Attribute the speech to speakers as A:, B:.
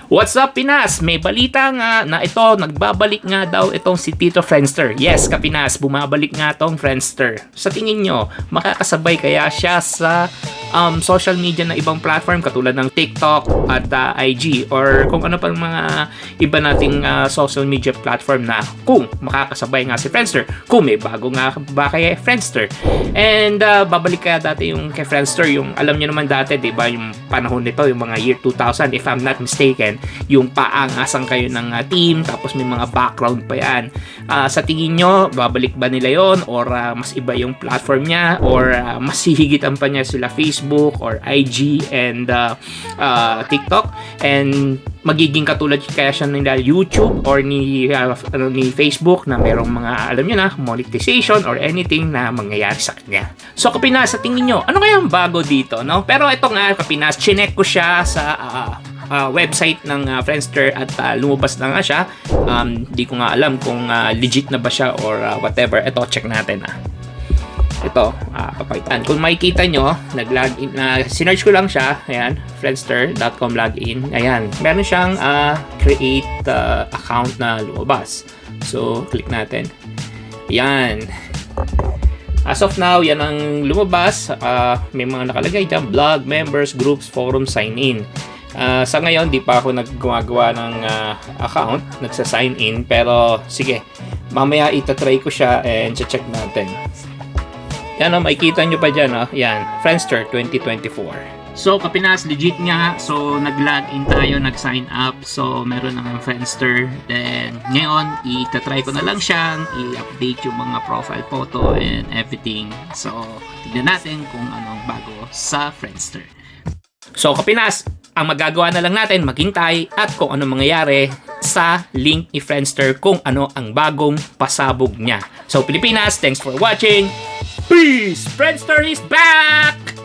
A: What's up, Pinas? May balita nga na ito, nagbabalik nga daw itong si Tito Friendster. Yes, Kapinas, bumabalik nga tong Friendster. Sa tingin nyo, makakasabay kaya siya sa social media na ibang platform katulad ng TikTok at IG or kung ano pa mga iba nating social media platform na kung makakasabay nga si Friendster, kung may bago nga ba kay Friendster. And babalik kaya dati yung kay Friendster, yung alam nyo naman dati, diba, yung panahon nito, yung mga year 2000, if I'm not mistaken, yung paangasan kayo ng team tapos may mga background pa yan. Sa tingin nyo, babalik ba nila yon or mas iba yung platform niya or mas hihigitan pa niya sila Facebook or IG and TikTok, and magiging katulad kaya siya nila YouTube or ni Facebook na merong mga alam nyo na monetization or anything na mangyayari sa kanya. So Kapinas, sa tingin nyo, ano kaya ang bago dito, no? Pero ito nga Kapinas, chinek ko siya sa website ng Friendster at lumabas na nga siya. Di ko nga alam kung legit na ba siya or whatever. Ito, check natin. Ito, papaitan. Kung makikita nyo, nag-login, sinearch ko lang siya. Ayan, friendster.com login. Ayan, meron siyang create account na lumabas. So, click natin. Ayan. As of now, yan ang lumabas. May mga nakalagay dyan, blog, members, groups, forum, sign in. Sa ngayon, di pa ako naggagawa ng account, nagsa-sign in, pero sige, mamaya itatry ko siya and check natin. Yan, makikita nyo pa dyan, yan, Friendster 2024. So, Kapinas, legit nga. So, nag-login tayo, nag-sign up. So, meron ng Friendster. Then, ngayon, itatry ko na lang siyang i-update yung mga profile photo and everything. So, tignan natin kung anong bago sa Friendster. So, Kapinas, ang magagawa na lang natin, maghintay at kung ano mangyayari sa link ni Friendster kung ano ang bagong pasabog niya. So, Pilipinas, thanks for watching. Peace! Friendster is back!